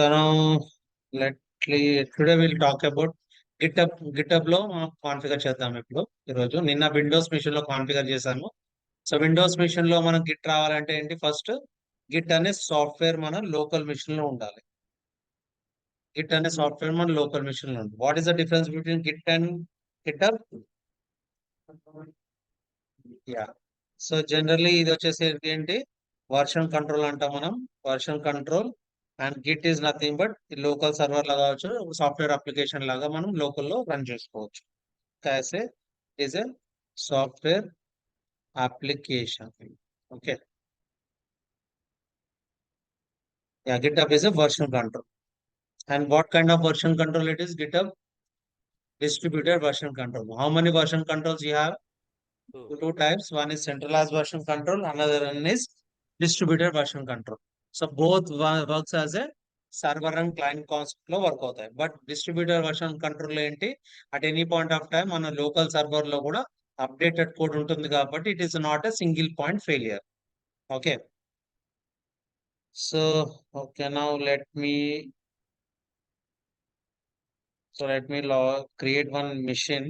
So now let today we'll talk about GitHub లో మనం configure చేద్దాం ఇప్పుడు ఈరోజు. నిన్న విండోస్ మిషన్ లో కాన్ఫిగర్ చేశాను. సో విండోస్ మిషన్ లో మనం గిట్ రావాలంటే ఏంటి, ఫస్ట్ గిట్ అనే సాఫ్ట్వేర్ మన లోకల్ మిషన్ లో ఉండాలి. గిట్ అనే సాఫ్ట్వేర్ మన లోకల్ మిషన్ లో ఉంది. What is the difference between Git and GitHub? Yeah, so generally ఇది వచ్చేసి ఏంటి, వర్షన్ కంట్రోల్ అంటాం మనం. Version control and Git is nothing but local server లాగా కావచ్చు, సాఫ్ట్వేర్ అప్లికేషన్ లాగా మనం లోకల్లో రన్ చేసుకోవచ్చు. कैसे is a software application. Okay, yeah, GitHub is a version control. And what kind of version control it is? GitHub distributed version control. How many version controls you have? Two. Two types. One is centralized version control, another one is distributed version control. So both works as a server and client concept లో work అవుతాయి. But distributor version control ఏంటి, at any point of time మన local server లో కూడా updated code ఉంటుంది కాబట్టి it is not a single point failure. Okay, so okay, now let me create one machine.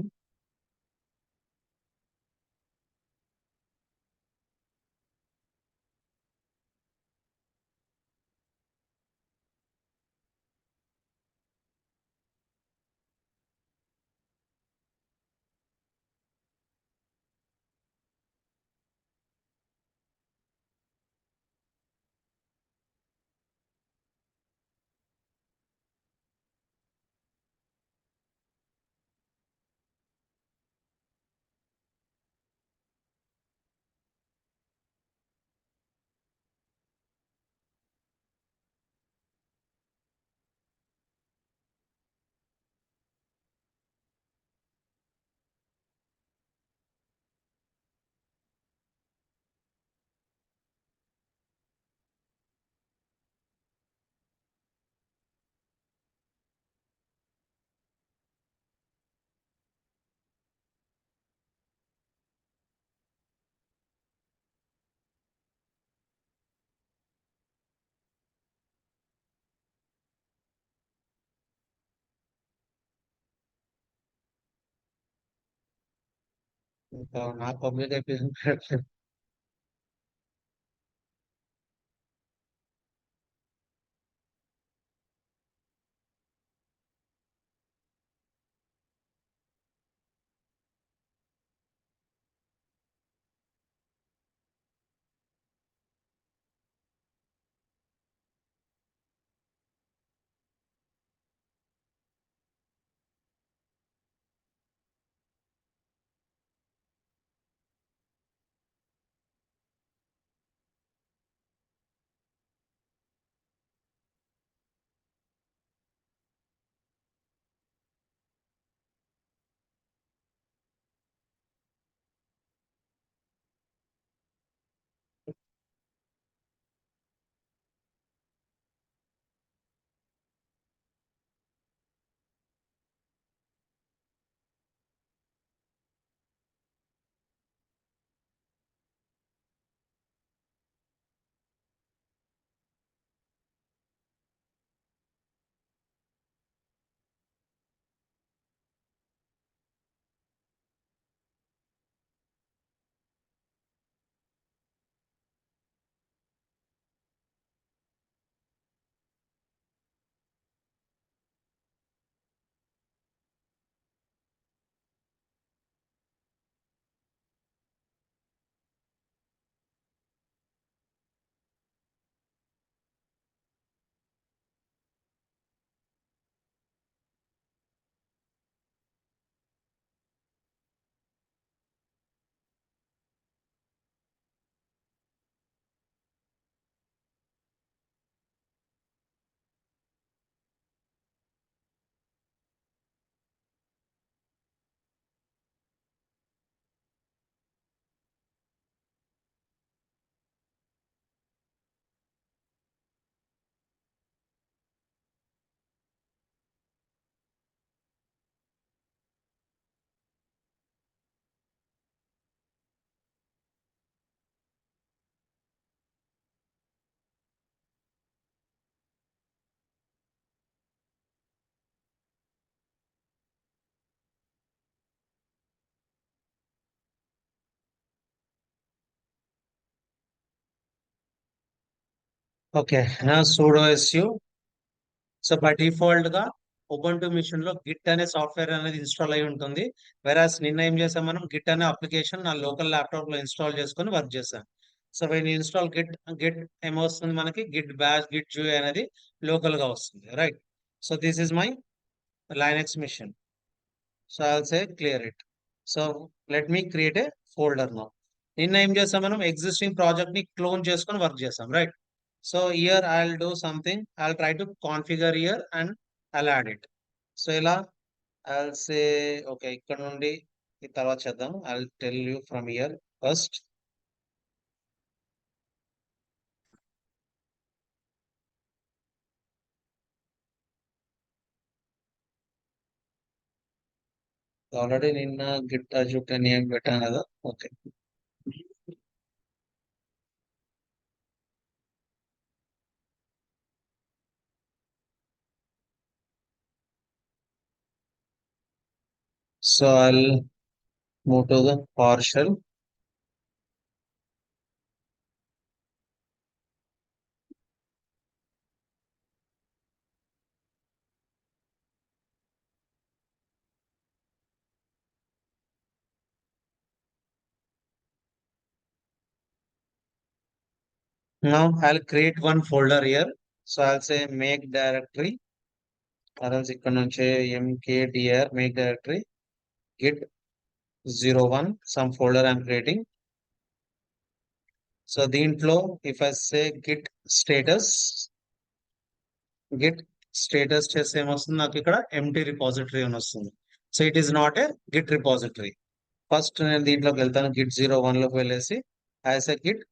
ఇంకా నా పబ్లిక్ అయిపోయింది. Okay, sudo su. So by default గా Ubuntu machine లో గిట్ అనే సాఫ్ట్వేర్ అనేది ఇన్స్టాల్ అయి ఉంటుంది. వెరాస్ నిన్న ఏం చేసాం, మనం గిట్ అనే అప్లికేషన్ నా లోకల్ ల్యాప్టాప్ లో ఇన్స్టాల్ చేసుకొని వర్క్ చేశాను. So when install git, git ఏమొస్తుంది మనకి, గిట్ బ్యాష్, గిట్ జూ అనేది లోకల్ గా వస్తుంది, right. So this is my Linux machine. So I'll say clear it. So let me create a folder now. నిన్న ఏం చేసాం, మనం ఎగ్జిస్టింగ్ ప్రాజెక్ట్ ని క్లోన్ చేసుకొని వర్క్ చేసాం, right. So here I'll do something. I'll try to configure here and I'll add it. So ఇలా I'll say okay, ఇక్కడ నుండి ఈ తర్వాత చేద్దాం. I'll tell you from here first. Already నిన్న గిట్ అజూట్ అని ఏం పెట్టాను కదా, okay. So I'll move to the PowerShell. Now I'll create one folder here. So I'll say make directory, or else ఇక్కడ నుంచి mkdir make directory git 01 some folder I'm creating. So దీంట్లో if I say git status చేస్తే ఏమొస్తుంది నాకు, ఇక్కడ empty repository అని వస్తుంది. So it is not a git repository. First నేను దీంట్లోకి వెళ్తాను, git 01 లోకి వెళ్ళేసి as a git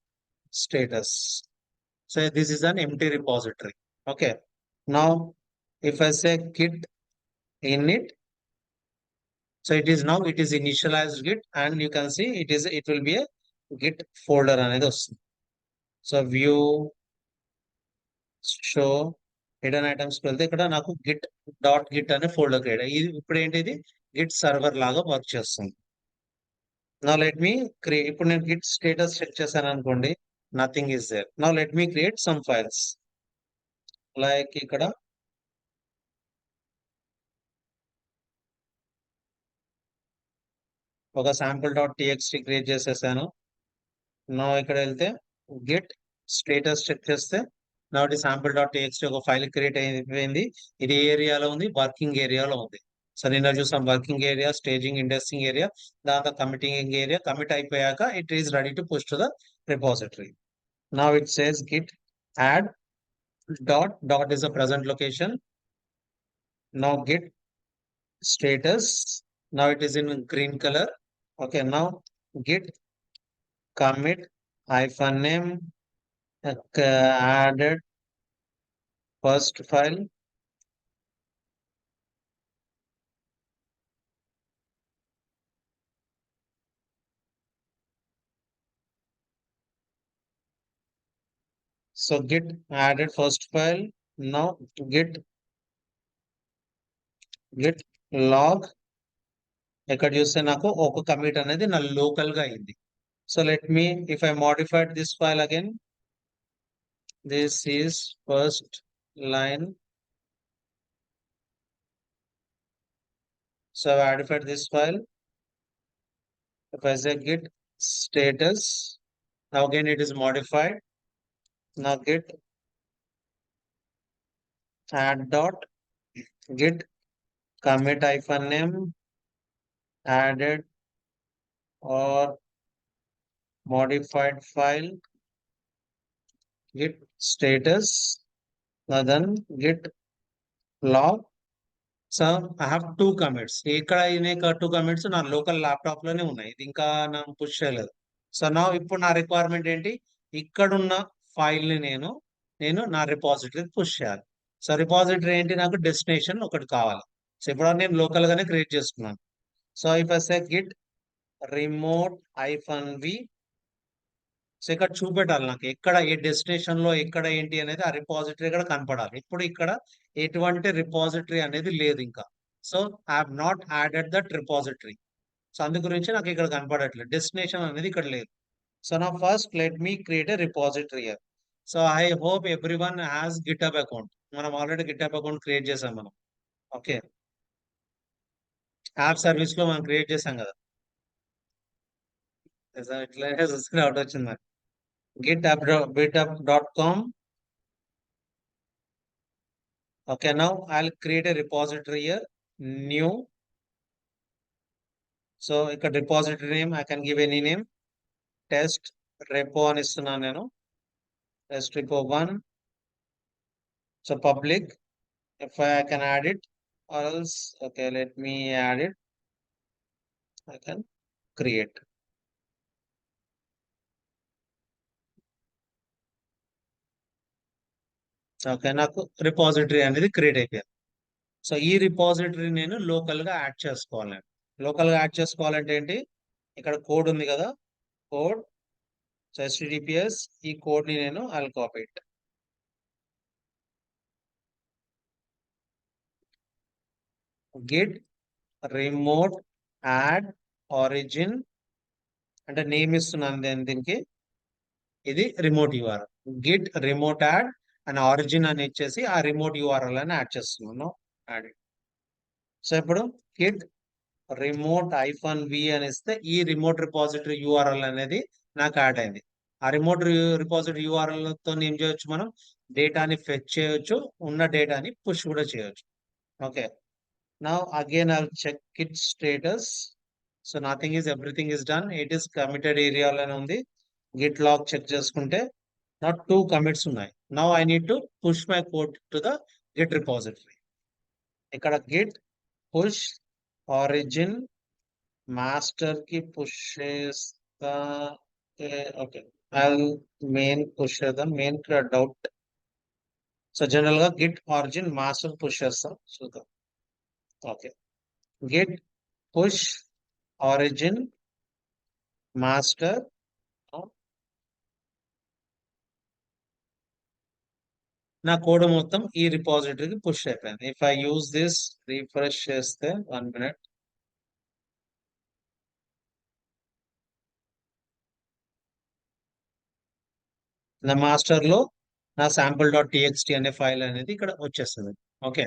status. So this is an empty repository. Okay, now if I say git init, so it is initialized git and you can see it will be a git folder అనేది వస్తుంది. So view show hidden items వెళ్తే ఇక్కడ నాకు Git అనే folder create ఇది ఇప్పుడు ఏంటిది, Git server లాగా వర్క్ చేస్తుంది. నా లెట్ మీ క్రియేట్, ఇప్పుడు నేను గిట్ స్టేటస్ చెక్ చేశాను అనుకోండి, నథింగ్ ఈస్ దేర్. నా let me create some files like ఇక్కడ ఒక sample.txt క్రియేట్ చేసేసాను. నా ఇక్కడ వెళ్తే గిట్ స్టేటస్ చెక్ చేస్తే నా sample.txt ఒక ఫైల్ క్రియేట్ అయిపోయింది. ఇది ఏ ఏరియాలో ఉంది, వర్కింగ్ ఏరియాలో ఉంది. సో నిన్న చూసాం working area, staging, indexing area, దాంతో కమిటింగ్ ఏరియా. కమిట్ అయిపోయాక it is ready to push to the repository. Now it says Git add dot is the present location. Now git status, now it is in green color. Okay, now git commit hyphen name added first file. So git added first file. Now git log. ఇక్కడ చూస్తే నాకు ఒక commit అనేది నా local గా అయింది. So let me if I modified this file again, this is first line. So I modified this file. If I say git status, now again it is modified. Now git add dot, git commit hyphen name added or modified file, git status, now then git log. So I have two commits. ఇక్కడ అయిన two commits నా local laptop లోనే ఉన్నాయి, ఇది ఇంకా నాకు push చేయలేదు. So నా ఇప్పుడు నా రిక్వైర్మెంట్ ఏంటి, ఇక్కడున్న ఫైల్ ని నేను నా రిపాజిటరీ పుష్ చేయాలి. సో రిపాజిటరీ ఏంటి, నాకు డెస్టినేషన్ ఒకటి కావాలి. సో ఇప్పుడు నేను లోకల్ గానే క్రియేట్ చేసుకున్నాను. So if I say Git remote -v, so ఇక్కడ చూపెట్టాలి నాకు ఎక్కడ ఏ డెస్టినేషన్ లో ఎక్కడ ఏంటి అనేది, ఆ రిపాజిటరీ ఇక్కడ కనపడాలి. ఇప్పుడు ఇక్కడ ఎటువంటి రిపాజిటరీ అనేది లేదు ఇంకా. So I have not added that repository. So అందు గురించి నాకు ఇక్కడ కనపడట్లేదు, డెస్టినేషన్ అనేది ఇక్కడ లేదు. సో నా first let me create a repository. So I hope every one has GitHub account. మనం ఆల్రెడీ గిటబ్ అకౌంట్ క్రియేట్ చేసాం మనం. ఓకే, యాప్ సర్వీస్ లో మనం క్రియేట్ చేసాం కదా. ఇట్లా చూసుకుని అవుట్ వచ్చింది నాకు. github.com. Okay, now I'll create a repository here. New. So ఇక్కడ repository name I can give any name. Test repo అని ఇస్తున్నాను నేను. Test repo 1. So public. If I can add it or else, okay, let me add it. I can create. Okay, నాకు repository అనేది create అయిపోయింది. So ఈ repository నేను local గా add చేసుకోవాలి. నేను లోకల్ గా యాడ్ చేసుకోవాలంటే ఏంటి, ఇక్కడ కోడ్ ఉంది కదా, కోడ్. సో HTTPS, ఈ కోడ్ ని నేను I'll copy it. Git remote add origin అంటే నేమ్ ఇస్తున్నాను దీనికి. ఇది remote URL. Git remote add and origin అని ఇచ్చేసి ఆ రిమోట్ యూఆర్ఎల్ అని యాడ్ చేస్తున్నాను. యాడ్. సో ఇప్పుడు గిట్ రిమోట్ -v అని ఇస్తే ఈ రిమోట్ రిపాజిటరీ యూఆర్ఎల్ అనేది నాకు యాడ్ అయింది. ఆ రిమోట్ రిపాజిటరీ యూఆర్ఎల్ తో ఏం చేయొచ్చు, మనం డేటాని ఫెచ్ చేయొచ్చు, ఉన్న డేటాని పుష్ కూడా చేయొచ్చు. Okay, now again I check git status. So nothing is, everything is done. It is committed ఏరియాలోనే ఉంది. గిట్ లాగ్ చెక్ చేసుకుంటే నాట్ 2 కమిట్స్ ఉన్నాయి. Now I need to push my code to the git repository. ఇక్కడ git push origin master కి push చేస్తా. Okay, I main push చేద్దాం. Main doubt. So general గా git origin master push చేస్తాం, చూద్దాం. Okay, git push origin master. నా code మొత్తం ఈ రిపాజిటరీకి పుష్ అయిపోయింది. If I use this, refresh చేస్తే 1 minute. నా మాస్టర్ లో నా sample.txt అనే ఫైల్ అనేది ఇక్కడ వచ్చేస్తుంది. ఓకే,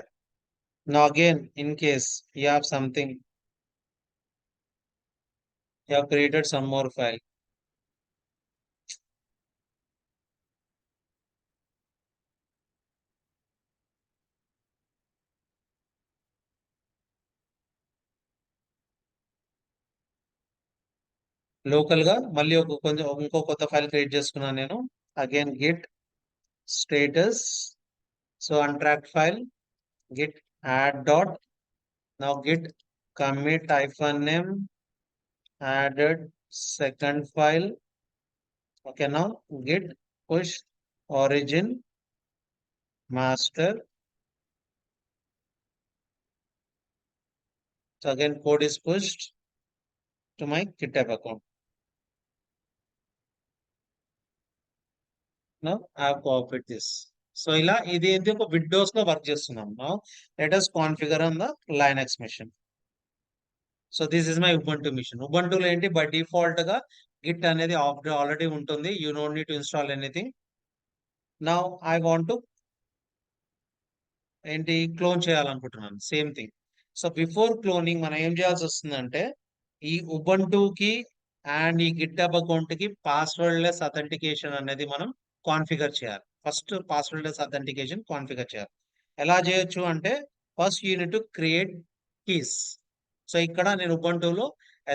నా again in case you have something, you have created some more file. Local గా మళ్ళీ కొంచెం ఇంకో కొత్త ఫైల్ క్రియేట్ చేసుకున్నాను నేను. Again Git status. So untracked file, git add dot. Now git commit -name added second file. Okay, now git push origin master. So again code is pushed to my GitHub account. Now I have copied this. So ఇలా ఇది ఏంటి, ఒక Windows లో work చేస్తున్నాం. Now let us configure on the Linux machine. So this is my Ubuntu machine. ఉబంటులో ఏంటి, by default గా git అనేది ఆల్రెడీ ఉంటుంది. You don't need to install anything. Now I want to ఏంటి, క్లోన్ చేయాలనుకుంటున్నాను. Same thing. So before cloning మనం ఏం చేయాల్సి వస్తుందంటే, ఈ ఉబంటుకి అండ్ ఈ గిట్హబ్ అకౌంట్ కి పాస్వర్డ్ లెస్ అథెంటికేషన్ అనేది మనం కాన్ఫిగర్ చేయాలి. First passwordless authentication configure చేయాలి. ఎలా చేయొచ్చు అంటే, first you need to create keys. So ఇక్కడ నేను ఉబంటులో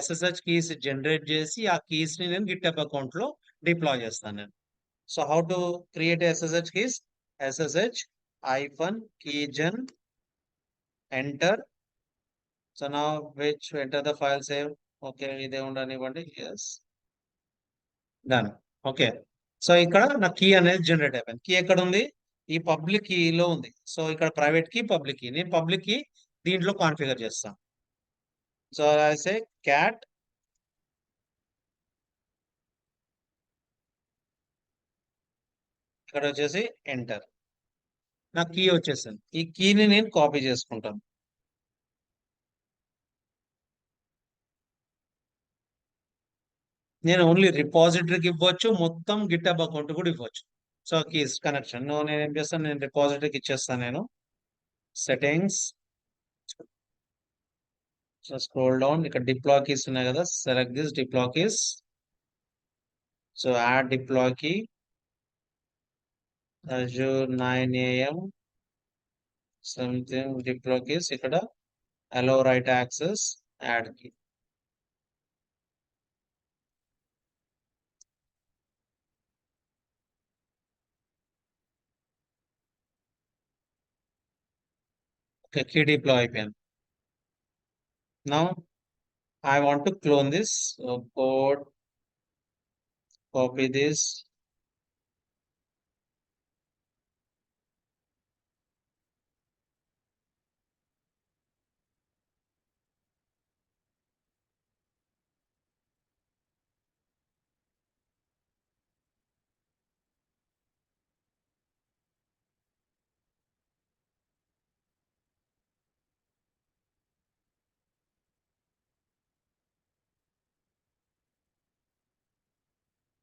SSH కీస్ జనరేట్ చేసి ఆ కీస్ ని నేను గిట్హబ్ అకౌంట్ లో డిప్లాయ్ చేస్తాను నేను. So how to create SSH keys, SSH -keygen enter. So now which enter the file save. Okay, ఇదే ఉండనివ్వండి. yes, done. ఓకే, సో ఇక్కడ నా కీ అనేది జనరేట్ అయిపోయింది. కీ ఎక్కడ ఉంది, ఈ పబ్లిక్ కీ లో ఉంది. సో ఇక్కడ ప్రైవేట్ కీ, పబ్లిక్ కీ, నేను పబ్లిక్ కీ దీంట్లో కాన్ఫిగర్ చేస్తాను. సో ఐ సే క్యాట్ ఇక్కడ వచ్చేసి ఎంటర్. నా కీ వచ్చేసింది. ఈ కీని నేను కాపీ చేసుకుంటాను. నేను ఓన్లీ రిపాజిటరీకి ఇవ్వచ్చు, మొత్తం గిట్హబ్ అకౌంట్ కూడా ఇవ్వచ్చు. సో కీస్ కనెక్షన్ నేను ఏం చేస్తాను, నేను రిపాజిటరీకి ఇచ్చేస్తాను. నేను సెట్టింగ్స్, సో స్క్రోల్ డౌన్, ఇక్కడ డిప్లాయ్ కీస్ ఉన్నాయి కదా, select this deploy keys. So add deploy key Azure 9 AM something deploy keys, ఇక్కడ allow write access, add key. Okay, key deploy అయిపోయింది. Now I want to clone this. So code, copy this.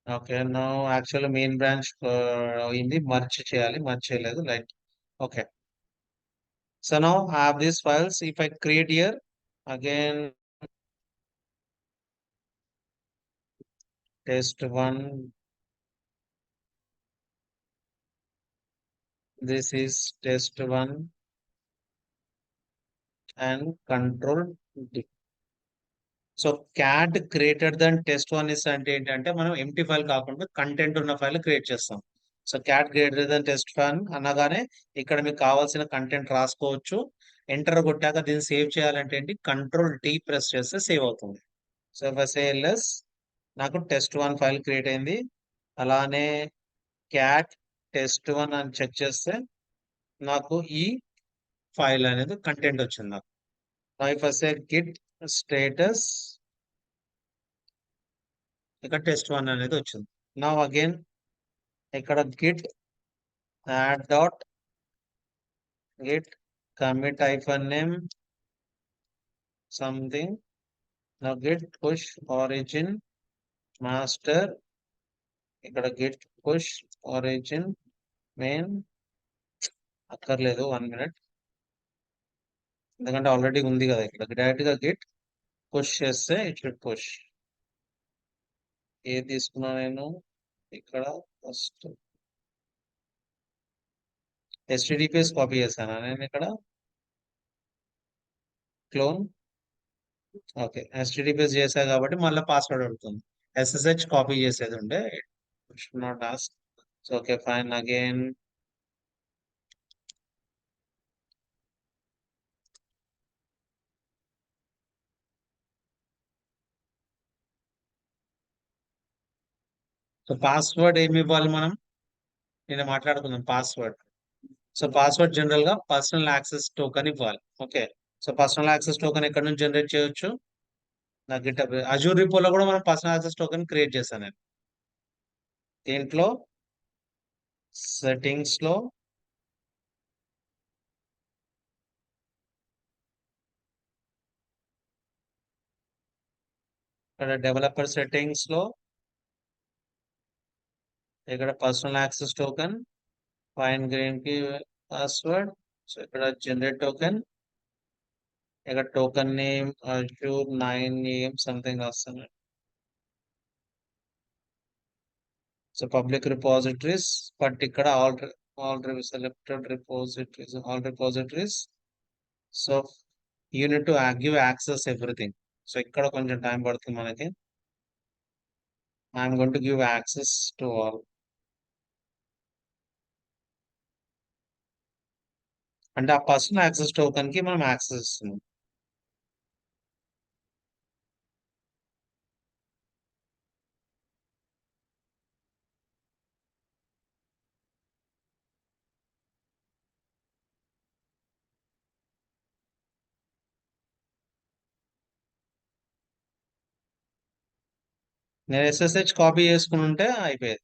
Okay, now actually main branch in the merge చేయాలి, merge చేయలేదు, right? Okay. So now I have these files. If I create here again test one, this is test one and control D. So cat greater than test one is అంటే ఏంటంటే మనం empty file కాకుండా content ఉన్న file create చేస్తాం. So cat greater than test one అనగానే ఇక్కడ మీకు కావాల్సిన కంటెంట్ రాసుకోవచ్చు. ఎంటర్ కొట్టాక దీన్ని సేవ్ చేయాలంటే ఏంటి, కంట్రోల్ డి ప్రెస్ చేస్తే సేవ్ అవుతుంది. సో ఎల్ఎస్ నాకు టెస్ట్ వన్ ఫైల్ క్రియేట్ అయింది. అలానే క్యాట్ టెస్ట్ వన్ అని చెక్ చేస్తే నాకు ఈ ఫైల్ అనేది కంటెంట్ వచ్చింది. నాకు గిట్ స్టేటస్, ఇక్కడ టెస్ట్ వన్ అనేది వచ్చింది. నా అగైన్ ఇక్కడ Git add dot git commit hyphen name something, నా గిట్ పుష్ ఆరిజిన్ మాస్టర్, ఇక్కడ గిట్ పుష్ ఆరిజిన్ మెయిన్ అక్కర్లేదు, 1 minute, ఎందుకంటే ఆల్రెడీ ఉంది కదా. ఇక్కడ డైరెక్ట్ గా గిట్ పుష్ చేస్తే ఇట్ షుడ్ పుష్. ఏది తీసుకున్నా నేను ఇక్కడ ఫస్ట్ HTTPS కాపీ చేశాను నేను ఇక్కడ క్లోన్. ఓకే, HTTPS చేశా కాబట్టి మళ్ళీ పాస్వర్డ్ అడుగుతుంది. SSH కాపీ చేసేది ఉండే, not ask. So okay fine, again so password ఏమి ఇవ్వాలి మనం, నేను మాట్లాడుకుందాం పాస్వర్డ్. సో పాస్వర్డ్ జనరల్ గా పర్సనల్ యాక్సెస్ టోకెన్ ఇవ్వాలి. Okay, so personal access token ఎక్కడ నుంచి జనరేట్ చేయొచ్చు, నా గిటబ్ అజూర్ రిపోలో కూడా మనం పర్సనల్ యాక్సెస్ టోకెన్ క్రియేట్ చేశాను నేను. దీంట్లో సెట్టింగ్స్ లో ఇక్కడ డెవలపర్ సెట్టింగ్స్ లో ఇక్కడ personal access token fine green కి పాస్వర్డ్. సో ఇక్కడ జనరేట్ టోకెన్, ఇక్కడ token name Azure 9 AM something వస్తుంది. సో పబ్లిక్ రిపాజిటరీస్, బట్ ఇక్కడ all selected repositories, all repositories. So unit to give access everything. So ఇక్కడ కొంచెం time పడుతుంది మనకి. I'm going to give access to all. అంటే ఆ personal access token కి మనం యాక్సెస్ ఇస్తున్నాం. నేను SSH కాపీ చేసుకుని ఉంటే అయిపోయేది.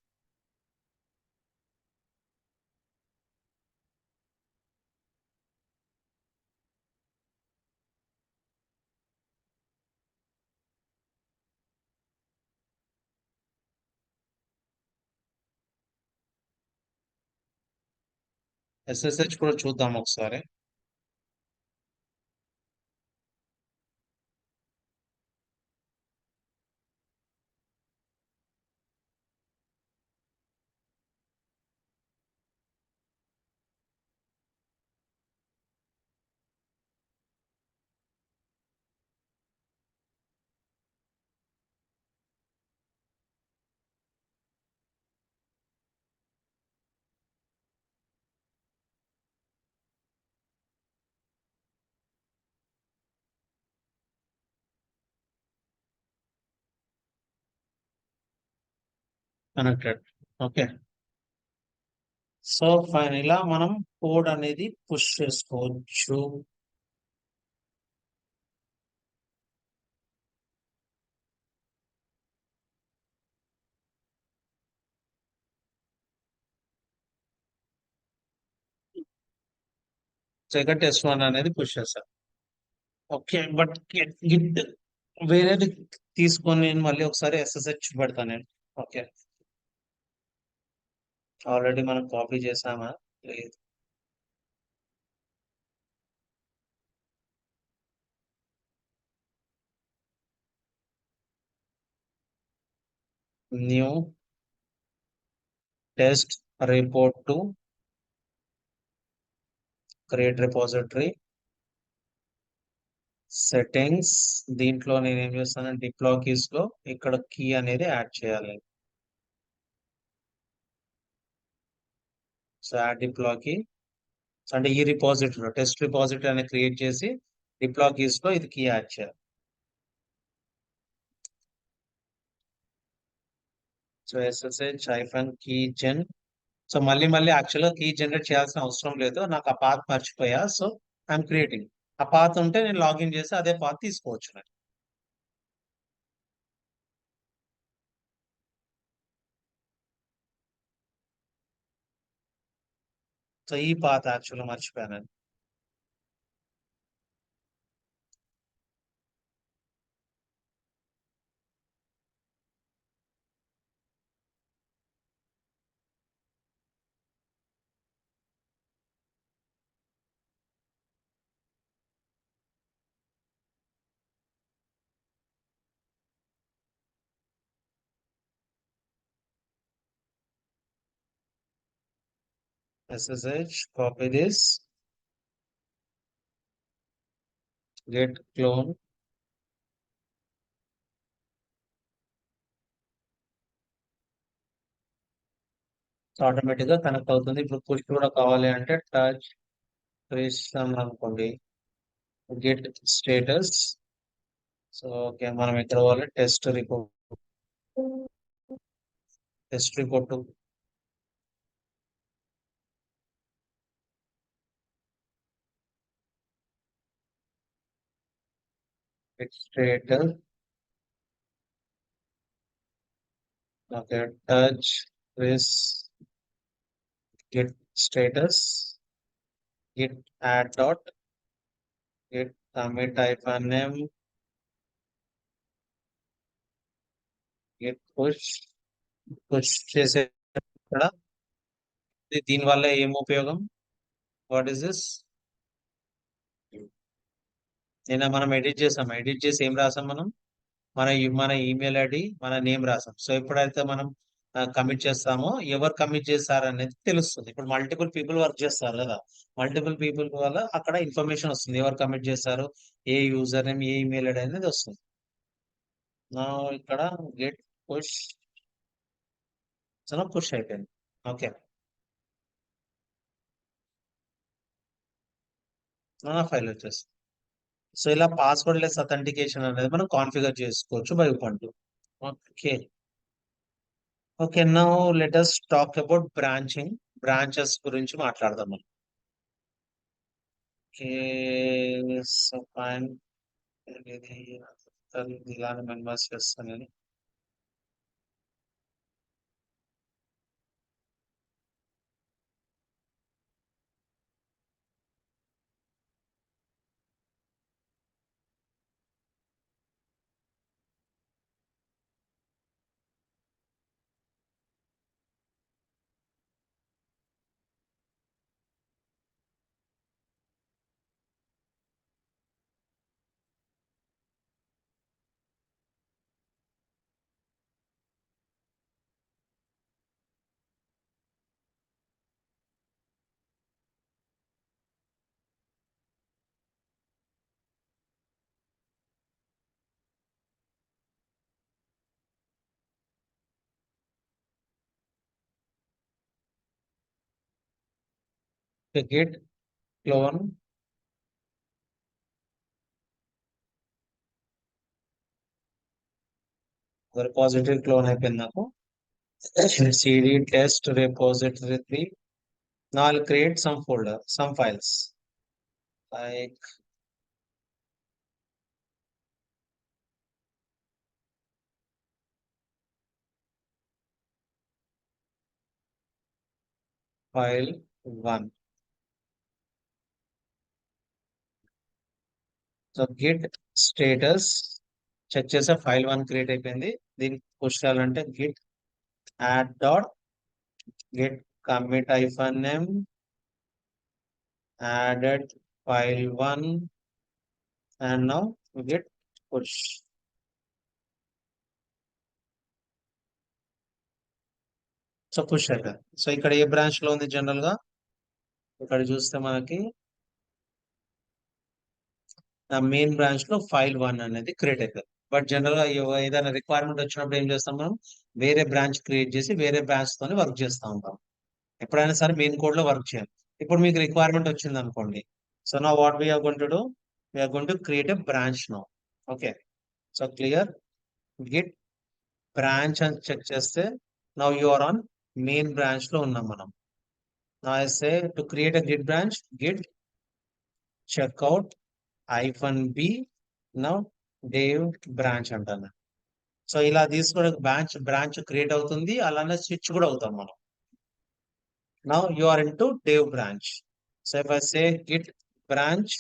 ఎస్ఎస్హెచ్ కూడా చూద్దాం ఒకసారి. కనెక్టెడ్. ఓకే. సో ఫైన్, ఇలా మనం కోడ్ అనేది పుష్ చేసుకోవచ్చు. సో ఇక టెస్ట్ 1 అనేది పుష్ చేస్తాను. ఓకే, బట్ గిట్ వేరేది తీసుకొని నేను మళ్ళీ ఒకసారి ఎస్ఎస్హెచ్ పెడతాను నేను. ఓకే. ఆల్రెడీ మనం కాపీ చేసామా? లేదు. New test report to create repository settings. దీంట్లో నేను ఏం చేస్తాను, డిప్లాయ్ కీస్ లో ఇక్కడ కీ అనేది యాడ్ చేయాలి. సో యాడ్ డిప్లాయ్ కీ అంటే ఈ రిపాజిటరీ టెస్ట్ రిపాజిటరీ అనేది క్రియేట్ చేసి డిప్లాయ్ కీస్ లో ఇది కీ యాడ్ చేయాలి. సో ఎస్ఎస్హెచ్ హైఫన్ కీ జెన్. సో మళ్ళీ మళ్ళీ యాక్చువల్గా కీ జనరేట్ చేయాల్సిన అవసరం లేదు, నాకు ఆ పాత్ మర్చిపోయా. So I'm creating. ఆ పాత్ ఉంటే నేను లాగిన్ చేసి అదే పాత్ తీసుకోవచ్చు నేను. సో ఈ పాత్ యాక్చువల్గా మర్చిపోయాను. SSH, copy this, get clone. Automatic గా కనెక్ట్ అవుతుంది. ఇప్పుడు పుష్ కూడా కావాలి అంటే టచ్ చేస్తాం అనుకోండి, గెట్ స్టేటస్. సో ఓకే, మనం ఇక్కడ వాళ్ళు test report get status. Okay, touch this get status, git add dot, git commit hyphen name, git push చేసే ఇక్కడ. దీని వల్ల ఏం ఉపయోగం? What is this? నిన్న మనం ఎడిట్ చేసాం, ఎడిట్ చేసి ఏం రాసాం మనం? మన ఈమెయిల్ ఐడి, మన నేమ్ రాసాం. సో ఎప్పుడైతే మనం కమిట్ చేస్తామో ఎవరు కమిట్ చేస్తారు అనేది తెలుస్తుంది. ఇప్పుడు మల్టిపుల్ పీపుల్ వర్క్ చేస్తారు కదా, మల్టిపుల్ పీపుల్ వల్ల అక్కడ ఇన్ఫర్మేషన్ వస్తుంది, ఎవరు కమిట్ చేస్తారు, ఏ యూజర్ నేమ్, ఏ ఈమెయిల్ ఐడి అనేది వస్తుంది. నా ఇక్కడ గెట్ పుష్, పుష్ అయిపోయింది. ఓకే, నా ఫైల్ వచ్చేస్తుంది. సో ఇలా పాస్వర్డ్ లెస్ అథెంటికేషన్ అనేది మనం కాన్ఫిగర్ చేసుకోవచ్చు by Ubuntu. Okay. Okay, now let us talk about branching. Branches గురించి మాట్లాడదాం మనం. Okay, so fine. ఇది ఇలానే మెంబర్స్ చేస్తాను నేను. git clone repository clone అయిపోయింది నాకు. cd test repository 3. Now I'll create some folder, some files like file 1. So git status check చేసే ఫైల్ 1 క్రియేట్ అయిపోయింది. దీనికి పుష్ చేయాలంటే git add dot git commit -m added file 1 and now git push. So push అయిపోయింది. So ఇక్కడ ఏ branch లో ఉంది general గా, ఇక్కడ చూస్తే మనకి నా మెయిన్ బ్రాంచ్ లో ఫైల్ 1 అనేది క్రియేట్ అయిపోయింది. బట్ జనరల్ గా ఏదైనా రిక్వైర్మెంట్ వచ్చినప్పుడు ఏం చేస్తాం, మనం వేరే బ్రాంచ్ క్రియేట్ చేసి వేరే బ్రాంచ్ తోని వర్క్ చేస్తూ ఉంటాం. ఎప్పుడైనా సరే మెయిన్ కోడ్ లో వర్క్ చేయాలి. ఇప్పుడు మీకు రిక్వైర్మెంట్ వచ్చింది అనుకోండి, సో నా what we're going to do, we're going to create a branch now. Okay, so clear. Git branch అని చెక్ చేస్తే now you are on main branch లో ఉన్నాం మనం. నా I say to create a git branch, git checkout -b now dev branch అంటాను. సో ఇలా తీసుకునే బ్రాంచ్ క్రియేట్ అవుతుంది, అలానే స్విచ్ కూడా అవుతాం మనం. Now you are into dev branch. So if I say git branch,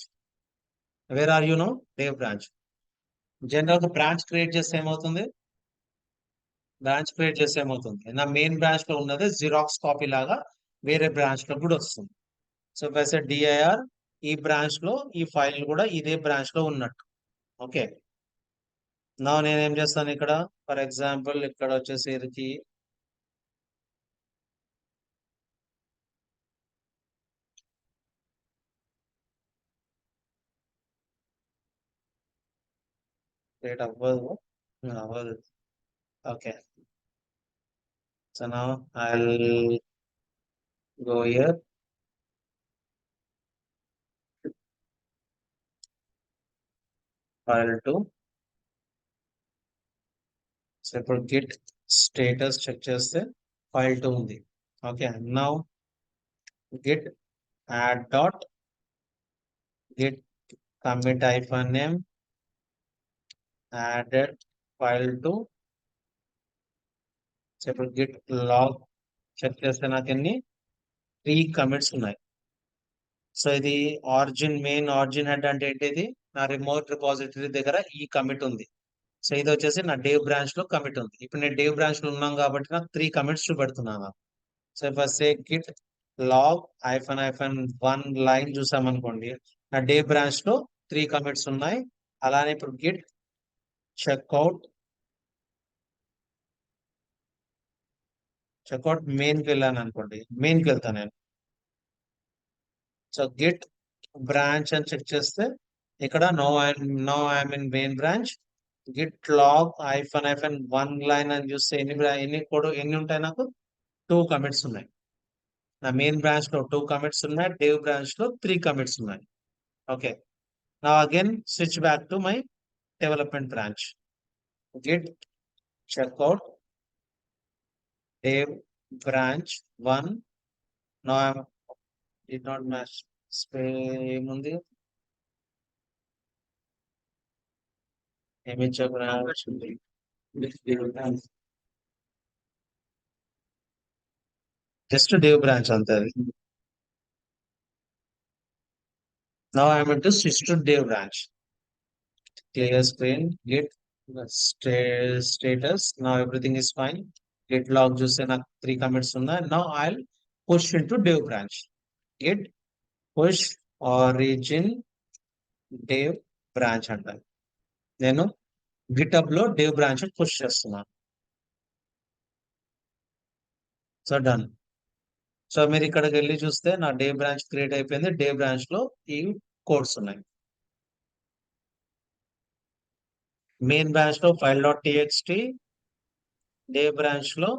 where are you now? Dev branch. General గా బ్రాంచ్ క్రియేట్ చేస్తే ఏమవుతుంది, నా మెయిన్ బ్రాంచ్ లో ఉన్నది జిరాక్స్ కాపీ లాగా వేరే బ్రాంచ్ లో కూడా వస్తుంది. So if I say dir, ఈ బ్రాంచ్ లో ఈ ఫైల్ కూడా ఇదే బ్రాంచ్ లో ఉన్నట్టు. ఓకే, నా నేను ఏం చేస్తాను ఇక్కడ, ఫర్ ఎగ్జాంపుల్ ఇక్కడ వచ్చేసరికి క్రియేట్ అవ్వదు. అవ్వదు. ఓకే, సో నా I'll go here, file 2. So ఇప్పుడు గిట్ స్టేటస్ చెక్ చేస్తే ఫైల్ 2 ఉంది. Okay, now Git add dot git commit -m added file 2. So ఇప్పుడు గిట్ లాగ్ చెక్ చేస్తే నాకు ఎన్ని 3 కమిట్స్ ఉన్నాయి. సో ఇది మెయిన్ ఆరిజిన్ హెడ్ అంటే ఏంటిది, నా రిమోట్ రిపాజిటరీ దగ్గర ఈ కమిట్ ఉంది. సో ఇది వచ్చేసి నా డేవ్ బ్రాంచ్ లో కమిట్ ఉంది. ఇప్పుడు నేను డేవ్ బ్రాంచ్ లో ఉన్నాం కాబట్టి నాకు 3 కమిట్స్ చూపెడుతున్నాను. So if I say git log -1 line చూసామనుకోండి, నా డే బ్రాంచ్ లో 3 కమిట్స్ ఉన్నాయి. అలానే ఇప్పుడు గిట్ చెక్అవుట్ మెయిన్ కి వెళ్ళాను అనుకోండి, మెయిన్ కి వెళ్తాను నేను. సో గిట్ బ్రాంచ్ అని చెక్ చేస్తే ఇక్కడ no I'm in main branch. Git log -1 line అని చూస్తే ఎన్ని ఉంటాయి, నాకు 2 కమిట్స్ ఉన్నాయి. నా మెయిన్ బ్రాంచ్ లో 2 కమిట్స్ ఉన్నాయి, డేవ్ బ్రాంచ్ లో 3 కమిట్స్ ఉన్నాయి. Okay, now again switch back to my development branch. Git checkout dev branch 1. Now I'm did not match ఏముంది, image branch just dev branch అంతే అది. Now I'm into switch to dev branch. Clear screen. Git status. Now everything is fine. Git log చూస్తే నాకు 3 commits ఉన్నాయి. Now I'll push into dev branch. Git push origin dev branch అంటాను. నేను GitHub లో dev branch push చేస్తున్నాను. So done. So మీరు ఇక్కడికి వెళ్ళి చూస్తే నా dev branch క్రియేట్ అయిపోయింది. dev branch లో ఈ కోడ్స్ ఉన్నాయి. మెయిన్ బ్రాంచ్ లో file.txt, dev బ్రాంచ్ లో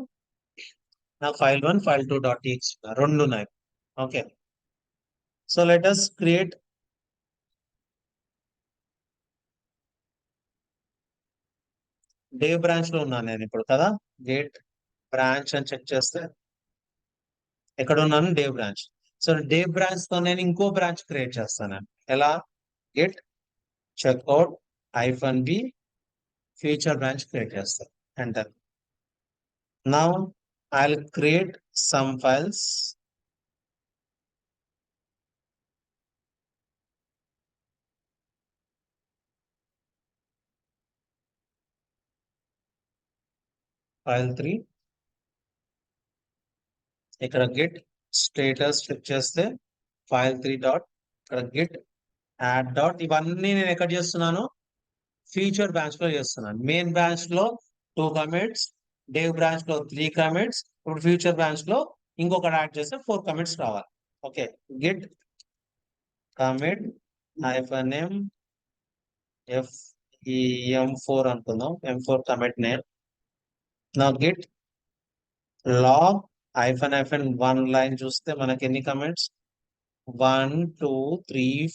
నా file1 file2.txt రెండు ఉన్నాయి. Okay, so let us create Dave branch లో ఉన్నాను నేను ఇప్పుడు కదా. గెట్ బ్రాంచ్ అని చెక్ చేస్తే ఎక్కడ ఉన్నాను, dev branch. So dev branch తో నేను ఇంకో బ్రాంచ్ క్రియేట్ చేస్తాను. ఎలా? Git checkout -b feature branch create చేస్తాను. Enter. Now I will create some files. File 3 ఇక్కడ గెట్ స్టేటస్ చెక్ చేస్తే file3 డాట్, ఇక్కడ గెట్ యాడ్ డాట్. ఇవన్నీ నేను ఎక్కడ చేస్తున్నాను, ఫ్యూచర్ బ్రాంచ్ లో చేస్తున్నాను. మెయిన్ బ్రాంచ్ లో 2 కమిట్స్, డేవ్ బ్రాంచ్ లో 3 కమిట్స్. ఇప్పుడు ఫ్యూచర్ బ్రాంచ్ లో ఇంకొకటి యాడ్ చేస్తే 4 కమిట్స్ రావాలి. Okay, git commit -m f ఈ m4 అనుకుందాం, m4 కమిట్ నేమ్. నా గిట్ లాగ్ -1 లైన్ చూస్తే మనకి ఎన్ని commits, 1 2 3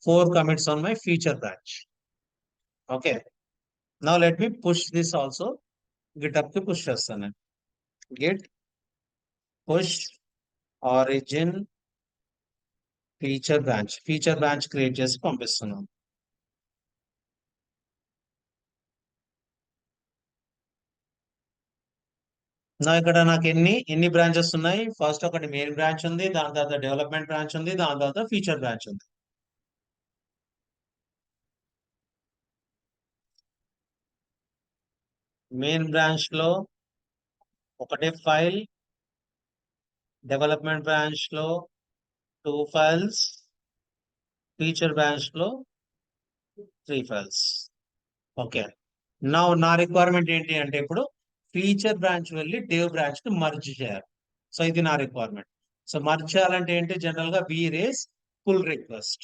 4 commits on my future branch. Okay, now let me push this also. Get-up కి పుష్ చేస్తాను. Git push origin feature branch create చేసి పంపిస్తున్నాం. నా ఇక్కడ నాకు ఎన్ని బ్రాంచెస్ ఉన్నాయి. ఫస్ట్ ఒకటి మెయిన్ బ్రాంచ్ ఉంది, దాని తర్వాత డెవలప్మెంట్ బ్రాంచ్ ఉంది, దాని తర్వాత ఫీచర్ బ్రాంచ్ ఉంది. మెయిన్ బ్రాంచ్ లో ఒకటే ఫైల్, డెవలప్మెంట్ బ్రాంచ్ లో 2 ఫైల్స్, ఫీచర్ బ్రాంచ్ లో 3 ఫైల్స్. ఓకే, నా రిక్వైర్మెంట్ ఏంటి అంటే ఇప్పుడు ఫీచర్ బ్రాంచ్ వెళ్ళి డేవ్ బ్రాంచ్ కి మర్జ్ చేయాలి. సో ఇది నా రిక్వైర్మెంట్. సో మర్జ్ చేయాలంటే ఏంటి, జనరల్ గా we raise pull request.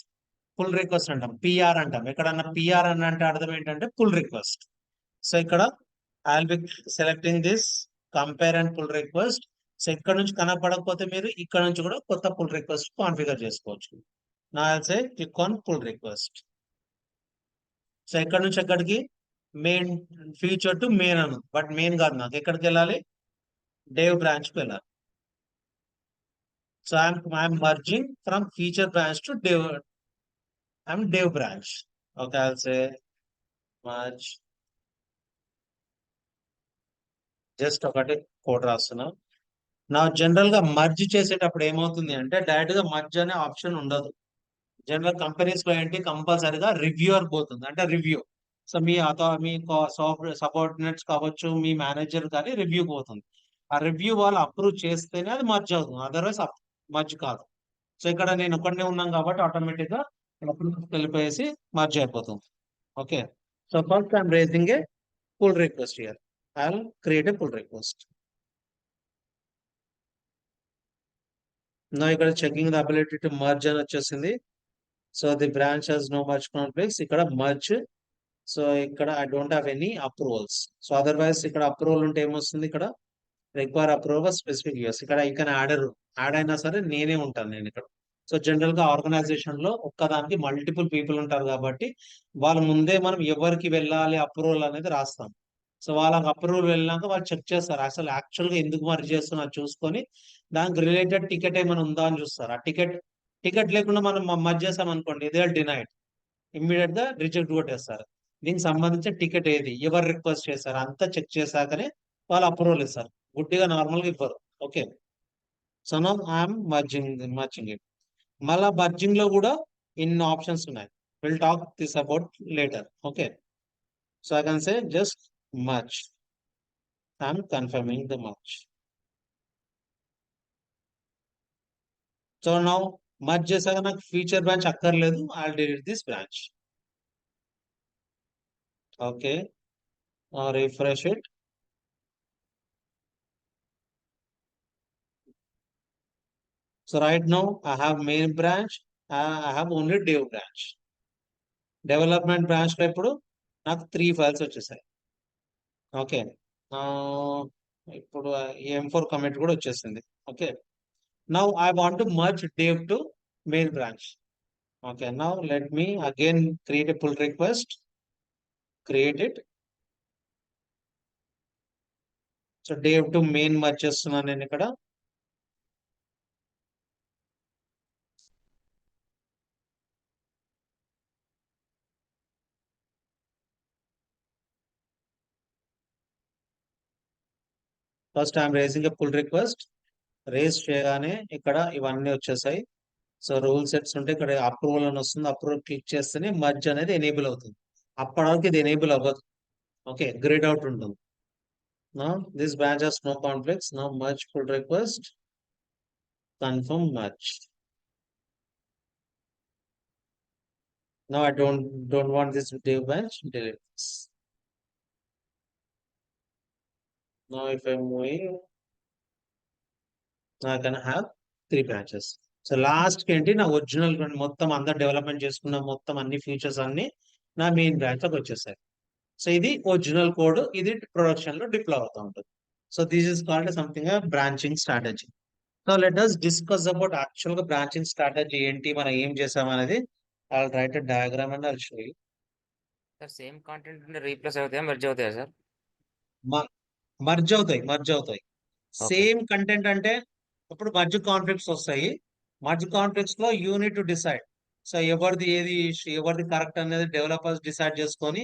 Pull request అంటాం, పిఆర్ అంటాం. ఎక్కడన్నా పిఆర్ అని అంటే అర్థం ఏంటంటే పుల్ రిక్వెస్ట్. సో ఇక్కడ I will be selecting this compare and pull request. So ఇక్కడ నుంచి కనపడకపోతే మీరు ఇక్కడ నుంచి కూడా కొత్త పుల్ రిక్వెస్ట్ కాన్ఫిగర్ చేసుకోవచ్చు. నా say click on pull request. So ఎక్కడ నుంచి ఎక్కడికి, మెయిన్ ఫీచర్ టు మెయిన్ అను, బట్ మెయిన్ కాదు. నాకు ఎక్కడికి వెళ్ళాలి, డేవ్ బ్రాంచ్ కి వెళ్ళాలి. So I'm merging from feature branch to dev branch. Okay, I'll say merge. Just ఒకటి కోడ్ రాస్తున్నా. నా జనరల్ గా మర్జ్ చేసేటప్పుడు ఏమవుతుంది అంటే డైరెక్ట్ గా మర్జ్ అనే ఆప్షన్ ఉండదు. జనరల్ కంపెనీస్ లో ఏంటి, కంపల్సరీగా రివ్యూర్ పోతుంది, అంటే రివ్యూ. సో మీ సబార్డినేట్స్ కావచ్చు, మీ మేనేజర్ కానీ రివ్యూ పోతుంది. ఆ రివ్యూ వాళ్ళు అప్రూవ్ చేస్తేనే అది మర్జ్ అవుతుంది, అదర్వైజ్ మర్జ్ కాదు. సో ఇక్కడ నేను ఒక్కడనే ఉన్నాం కాబట్టి ఆటోమేటిక్ గా అప్రూవ్ వెళ్ళిపోయేసి మర్జ్ అయిపోతుంది. Okay, so first I'm raising a pull request here. I will create a pull request. నా ఇక్కడ checking the ability to merge అని వచ్చేసింది. So the branch has no merge conflicts. ఇక్కడ మర్జ్. సో ఇక్కడ I don't have any approvals. So otherwise ఇక్కడ approval ఉంటే ఏమొస్తుంది, ఇక్కడ రిక్వైర్ అప్రూవల్ స్పెసిఫిక్ యూస్. ఇక్కడ ఇక్కడ యాడ్ అయినా సరే నేనే ఉంటాను నేను ఇక్కడ. సో జనరల్ గా ఆర్గనైజేషన్ లో ఒక్కదానికి మల్టిపుల్ పీపుల్ ఉంటారు కాబట్టి వాళ్ళ ముందే మనం ఎవరికి వెళ్ళాలి అప్రూవల్ అనేది రాస్తాం. సో వాళ్ళకి అప్రూవల్ వెళ్ళినాక వాళ్ళు చెక్ చేస్తారు అసలు యాక్చువల్ గా ఎందుకు మరి చేస్తున్నారు చూసుకొని దానికి రిలేటెడ్ టికెట్ ఏమైనా ఉందా అని చూస్తారు. ఆ టికెట్ లేకుండా మనం మర్జ్ చేసాం అనుకోండి, ఇదే డినైడ్, ఇమ్మీడియట్ గా రిజెక్ట్ కొట్టేస్తారు. దీనికి సంబంధించిన టికెట్ ఏది, ఎవరు రిక్వెస్ట్ చేశారు అంతా చెక్ చేశాకనే వాళ్ళు అప్రూవల్ ఇస్తారు, గుడ్డిగా నార్మల్ గా ఇవ్వరు. Okay, so now I'm merging it. మళ్ళా మర్జింగ్ లో కూడా ఇన్ని ఆప్షన్స్ ఉన్నాయి. Will talk this about later. Okay, so I can say just merge. I'm confirming the merge. So now merge చేశాక నాకు ఫీచర్ బ్రాంచ్ అక్కర్లేదు, I delete this branch. Okay, refresh it. So right now I have main branch, I have only dev branch. Development branch లో ఇప్పుడు నాకు 3 files వచ్చేసాయి. Okay, ఇప్పుడు M4 commit కూడా వచ్చేసింది. Okay, now I want to merge dev to main branch. Okay, now let me again create a pull request, create it. So Dev to main merge చేస్తున్నాను నేను ఇక్కడ. First I'm raising a pull request. Raise చేయగానే ఇక్కడ ఇవన్నీ వచ్చేసాయి. So rule sets ఉంటే ఇక్కడ approval అని వస్తుంది. అప్రూవల్ క్లిక్ చేస్తేనే మర్జ్ అనేది ఎనేబుల్ అవుతుంది. అప్పటి వరకు ఇది ఎనేబుల్ అవ్వదు. ఓకే, గ్రేడ్ అవుట్ ఉంటుంది. నా this branch has no conflicts. Now merge pull request, confirm merge. Now I don't want this div branch, delete this. Now if I'm moving, now I can have 3 branches. So last కి ఏంటి, నా original మొత్తం అందరు development చేసుకున్న మొత్తం అన్ని features అన్ని నా మెయిన్ బ్రాంచ్ లోకి వచ్చేసాయి. సో ఇది ఒరిజినల్ కోడ్, ఇది ప్రొడక్షన్ లో డిప్లాయ్ అవుతూ ఉంటుంది. So this is called something branching strategy. So let us discuss about actual గా బ్రాంచింగ్ స్ట్రాటజీ ఏంటి, మనం ఏం చేసాం అనేది. I right diagram and I show you. Sir same content replace అవుతాయా మెర్జ్ అవుతాయా సార్? మర్జ్ అవుతాయి. ఓకే. సేమ్ కంటెంట్ అంటే ఇప్పుడు మర్జ్ కాన్ఫ్లిక్ట్స్ వస్తాయి. మర్జ్ కాన్ఫ్లిక్ట్స్ లో you need to decide. So ఎవరిది కరెక్ట్ అనేది డెవలపర్స్ డిసైడ్ చేసుకొని,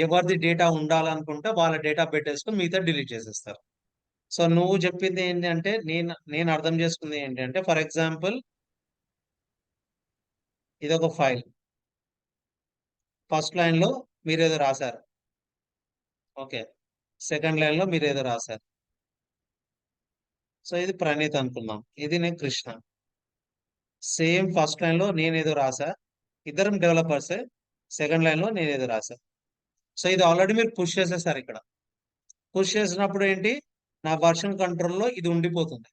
ఎవరిది డేటా ఉండాలనుకుంటే వాళ్ళ డేటా పెట్టేసుకొని మిగతా డిలీట్ చేసేస్తారు. సో నువ్వు చెప్పింది ఏంటంటే, నేను అర్థం చేసుకుంది ఏంటంటే, ఫర్ ఎగ్జాంపుల్ ఇది ఒక ఫైల్. ఫస్ట్ లైన్ లో మీరు ఏదో రాశారు. ఓకే, సెకండ్ లైన్ లో మీరు ఏదో రాశారు. సో ఇది ప్రణీత్ అనుకుందాం, ఇది నేను కృష్ణ. సేమ్ ఫస్ట్ లైన్ లో నేను ఏదో రాసా, ఇద్దరం డెవలపర్సే. సెకండ్ లైన్ లో నేను ఏదో రాసా. సో ఇది ఆల్రెడీ మీరు పుష్ చేసేసారు. ఇక్కడ పుష్ చేసినప్పుడు ఏంటి, నా వర్షన్ కంట్రోల్లో ఇది ఉండిపోతుంది.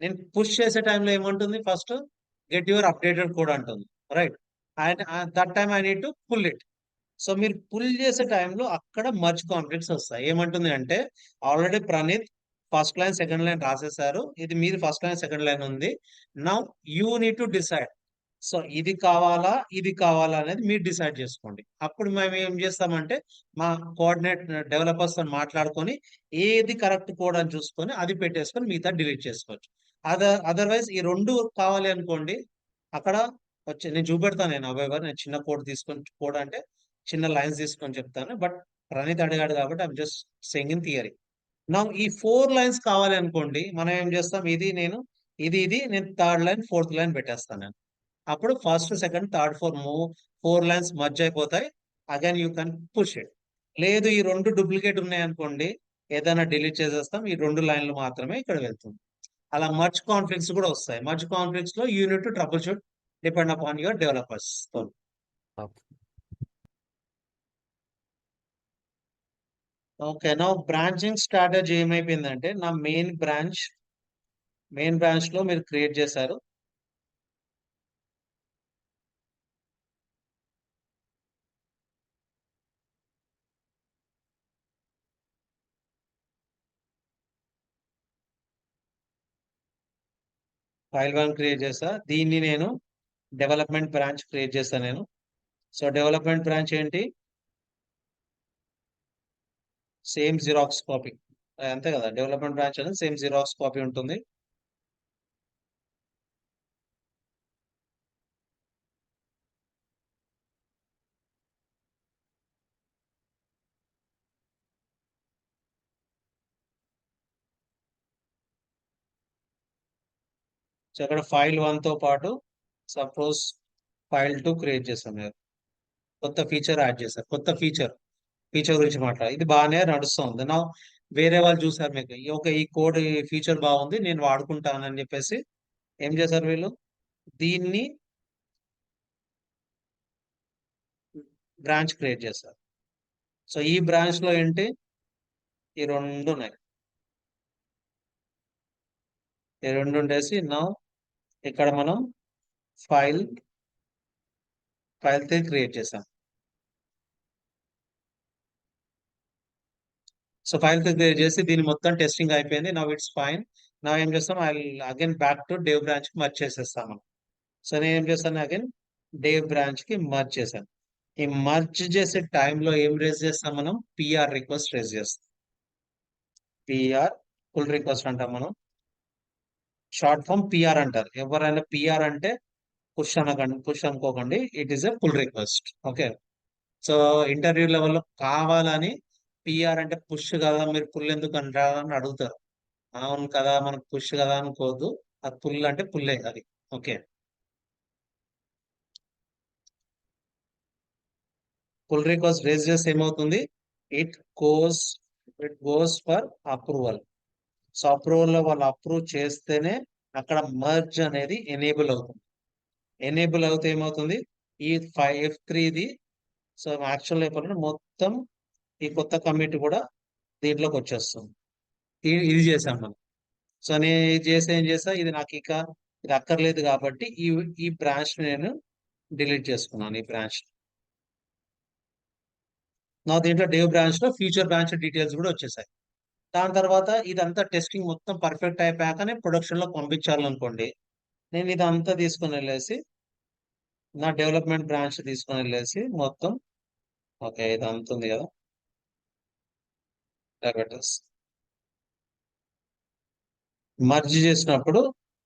నేను పుష్ చేసే టైంలో ఏమంటుంది, first get your updated code అంటుంది, right. And that time I need to pull it. So మీరు పుల్ చేసే టైంలో అక్కడ మర్జ్ కాన్ఫ్లిక్ట్స్ వస్తాయి. ఏమంటుంది అంటే, already Praneeth first line second line రాసేసారు, ఇది మీరు ఫస్ట్ లైన్ సెకండ్ లైన్ ఉంది. Now you need to decide. So ఇది కావాలా అనేది మీరు డిసైడ్ చేసుకోండి. అప్పుడు మేము ఏం చేస్తామంటే, మా కోఆర్డినేట్ డెవలపర్స్ తో మాట్లాడుకొని ఏది కరెక్ట్ కోడ్ అని చూసుకొని అది పెట్టేసుకొని మిగతా డిలీట్ చేసుకోవచ్చు. అదర్వైజ్ ఈ రెండు కావాలి అనుకోండి, అక్కడ వచ్చి నేను చూపెడతాను. నేను చిన్న కోడ్ తీసుకొని, కోడ్ అంటే చిన్న లైన్స్ తీసుకొని చెప్తాను. బట్ ప్రణీత్ అడిగాడు కాబట్టి I'm just saying in theory. నా ఈ 4 లైన్స్ కావాలి అనుకోండి, మనం ఏం చేస్తాం, ఇది నేను థర్డ్ లైన్ ఫోర్త్ లైన్ పెట్టేస్తాను నేను. అప్పుడు first second third 4 lines merge అయిపోతాయి. Again you can push it. లేదు ఈ రెండు డూప్లికేట్ ఉన్నాయి అనుకోండి, ఏదైనా డిలీట్ చేసేస్తాం, ఈ 2 లైన్లు మాత్రమే ఇక్కడ వెళ్తుంది. అలా మర్జ్ కాన్ఫ్లిక్ట్స్ కూడా వస్తాయి. మర్జ్ కాన్ఫ్లిక్ట్స్ లో unit to trouble shoot, depend upon your developers. Okay. Okay, నా బ్రాంచింగ్ స్ట్రాటజీ ఏమైపోయిందంటే, నా మెయిన్ బ్రాంచ్ లో మీరు క్రియేట్ చేశారు. ఫైల్ 1 క్రియేట్ చేస్తా, దీన్ని నేను డెవలప్మెంట్ బ్రాంచ్ క్రియేట్ చేస్తాను నేను. సో డెవలప్మెంట్ బ్రాంచ్ ఏంటి, సేమ్ జిరాక్స్ కాపీ, అంతే కదా. డెవలప్మెంట్ బ్రాంచ్ అనేది సేమ్ జిరాక్స్ కాపీ ఉంటుంది. సో ఇక్కడ ఫైల్ 1 తో పాటు సపోజ్ ఫైల్ 2 క్రియేట్ చేస్తాం మీరు. కొత్త ఫీచర్ యాడ్ చేశారు. ఫీచర్ గురించి మాట్లాడాలి, ఇది బాగానే నడుస్తుంది. నా వేరే వాళ్ళు చూసారు మీకు, ఈ కోడ్ ఈ ఫీచర్ బాగుంది నేను వాడుకుంటానని చెప్పేసి ఏం చేశారు వీళ్ళు, దీన్ని బ్రాంచ్ క్రియేట్ చేస్తారు. సో ఈ బ్రాంచ్ లో ఏంటి, ఈ రెండు ఉన్నాయి. ఈ రెండు ఉండేసి నా ఇక్కడ మనం ఫైల్ 3 క్రియేట్ చేసాం. సో ఫైల్ క్రియేట్ చేసి దీని మొత్తం టెస్టింగ్ అయిపోయింది. Now it's fine. నా ఏం చేస్తాం, I again back to dev branch కి మర్జ్ చేసేస్తాం మనం. సో నేను ఏం చేస్తాను, అగైన్ డేవ్ బ్రాంచ్ కి మర్జ్ చేశాను. ఈ మర్జ్ చేసే టైంలో ఏం రేజ్ చేస్తాం మనం, పిఆర్ రిక్వెస్ట్ రేజ్ చేస్తాం. పిఆర్ పుల్ రిక్వెస్ట్ అంటాం మనం, షార్ట్ ఫామ్ పిఆర్ అంటారు. ఎవరైనా పిఆర్ అంటే పుష్ అనకండి, పుష్ అనుకోకండి, it is a pull request. Okay. So interview లెవెల్లో కావాలని పిఆర్ అంటే పుష్ కదా, మీరు పుల్ ఎందుకు అంటారు అని అడుగుతారు. అవును కదా, మనకు పుష్ కదా అనుకోవద్దు, అది పుల్ అంటే పుల్లే అది. ఓకే. పుల్ రిక్వెస్ట్ రేజ్ చేస్తే ఏమవుతుంది, it goes it goes for approval. So approval లో వాళ్ళు అప్రూవ్ చేస్తేనే అక్కడ మర్జ్ అనేది ఎనేబుల్ అవుతుంది. ఎనేబుల్ అవుతే ఏమవుతుంది, ఈ F3ది, సో యాక్చువల్ చెప్పాలంటే మొత్తం ఈ కొత్త కమిటీ కూడా దీంట్లోకి వచ్చేస్తుంది. ఇది చేసాం మనం. సో నేను ఇది చేసి ఏం చేస్తా, ఇది నాకు ఇక ఇది అక్కర్లేదు కాబట్టి ఈ బ్రాంచ్ నేను డిలీట్ చేసుకున్నాను, ఈ బ్రాంచ్. నా దీంట్లో డేవ్ బ్రాంచ్ లో ఫ్యూచర్ బ్రాంచ్ డీటెయిల్స్ కూడా వచ్చేసాయి. దాని తర్వాత ఇదంతా టెస్టింగ్ మొత్తం పర్ఫెక్ట్ అయిపోయాకనే ప్రొడక్షన్ లో పంపించాలనుకోండి, నేను ఇదంతా తీసుకుని వెళ్ళేసి నా డెవలప్మెంట్ బ్రాంచ్ తీసుకుని వెళ్ళేసి మొత్తం, ఓకే ఇది అంత ఉంది కదా, డయాబెటిస్ మర్జ్ చేసినప్పుడు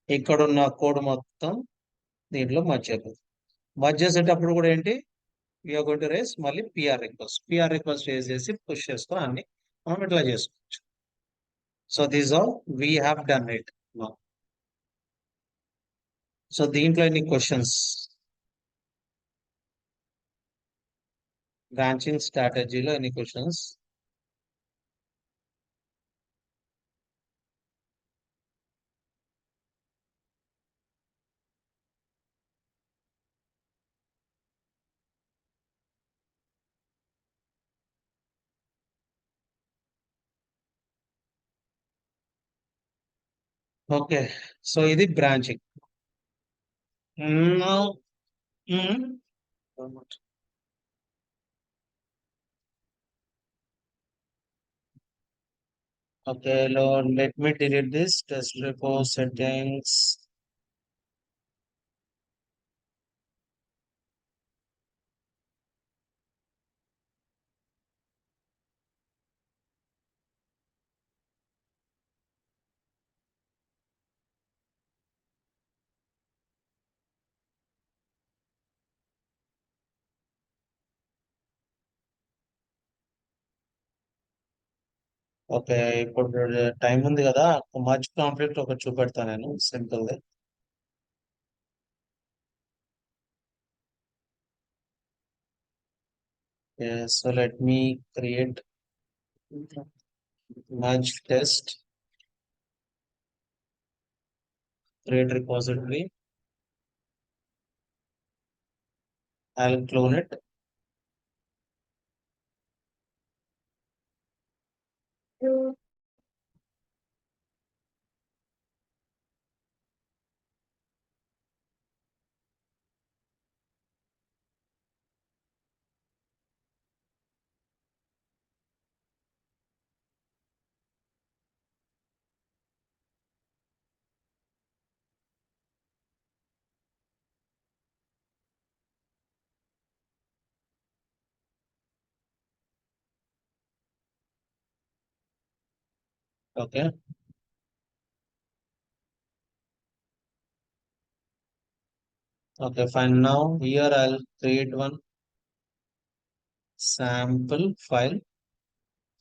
ఇక్కడున్న కోడ్ మొత్తం దీంట్లో మర్జ్ అయిపోతుంది. మర్జ్ చేసేటప్పుడు కూడా ఏంటి, యూఆర్ గోయింగ్ టు రేస్ మళ్ళీ పిఆర్ రిక్వెస్ట్ రేస్ చేసి పుష్ చేసుకొని అన్ని మనం ఇట్లా చేసుకోవచ్చు. So this all we have done it. So దీంట్లో ఎన్ని క్వశ్చన్స్, బ్రాంచింగ్ స్ట్రాటజీలో ఎన్ని క్వశ్చన్స్. ఓకే. సో ఇది branching. Okay, Lord, let me delete this test report settings. Okay, ఇప్పుడు టైం ఉంది కదా, మర్జ్ కాన్ఫ్లిక్ట్ ఒకటి చూపెడతాను నేను simple the. So let me create merge test, create repository, I'll clone it. Okay. Okay, fine. Now here I'll create one sample file.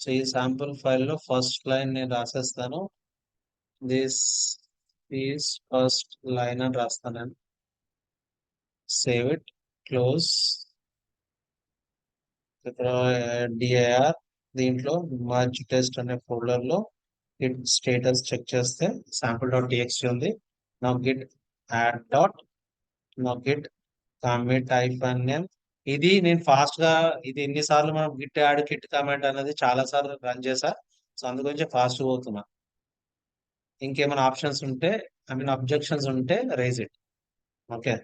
So ఈ sample file లో first line నేను రాసేస్తాను. This is first line అని రాస్తాను. Save it, close. ఇక్కడ DIR దీంట్లో merge test అనే folder లో Git status check చేస్తే sample.txt ఉంది. నా గిట్ యాడ్ డాట్, నా గిట్ కమిట్ హైఫన్ నేమ్. ఇది నేను ఫాస్ట్ గా, ఇది ఎన్నిసార్లు మనం గిట్ యాడ్ గిట్ కమెంట్ అనేది చాలా సార్లు రన్ చేసా, సో అందుగురించి ఫాస్ట్ పోతున్నా. ఇంకేమైనా ఆప్షన్స్ ఉంటే, ఐ మీన్ అబ్జెక్షన్స్ ఉంటే raise it. Okay,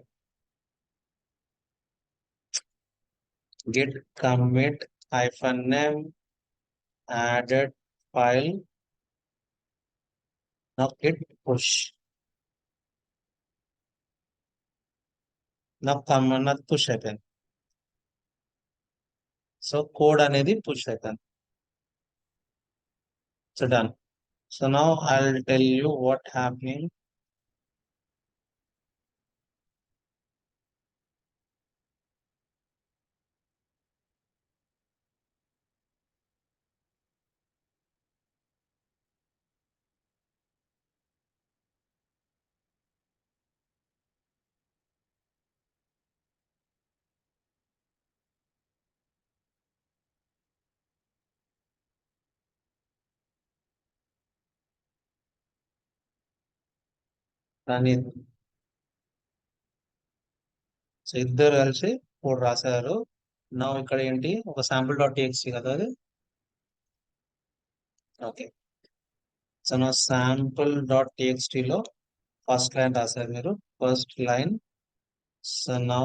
git commit hyphen name added file, now git push. నాది పుష్ అయిపోయింది. సో కోడ్ అనేది పుష్ అయిపోయింది. So done. So now I will tell you what happening. Praneeth. So ఇద్దరు కలిసి code రాశారు. నా ఇక్కడ ఏంటి ఒక శాంపుల్ డాట్ టీఎక్స్టీ కదా అది. ఓకే. సో నా శాంపుల్ డాట్ టీఎక్స్టీలో ఫస్ట్ లైన్ రాశారు మీరు. First line. సో నా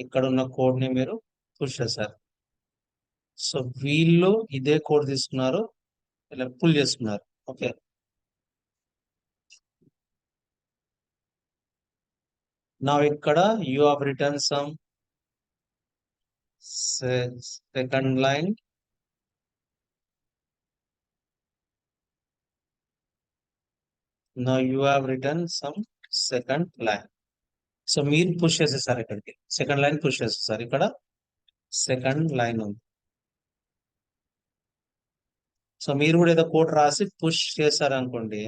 ఇక్కడ ఉన్న కోడ్ ని మీరు పుష్ చేశారు. సో వీళ్ళు ఇదే కోడ్ తీసుకున్నారు, ఇలా పుల్ చేసుకున్నారు. ఓకే. నా ఇక్కడ you have written some second line. నా you have written some second line. So మీరు పుష్ చేసేసారు ఇక్కడికి, సెకండ్ లైన్ పుష్ చేసేసారు. ఇక్కడ సెకండ్ లైన్ ఉంది. సో మీరు కూడా ఏదో కోడ్ రాసి పుష్ చేశారు అనుకోండి,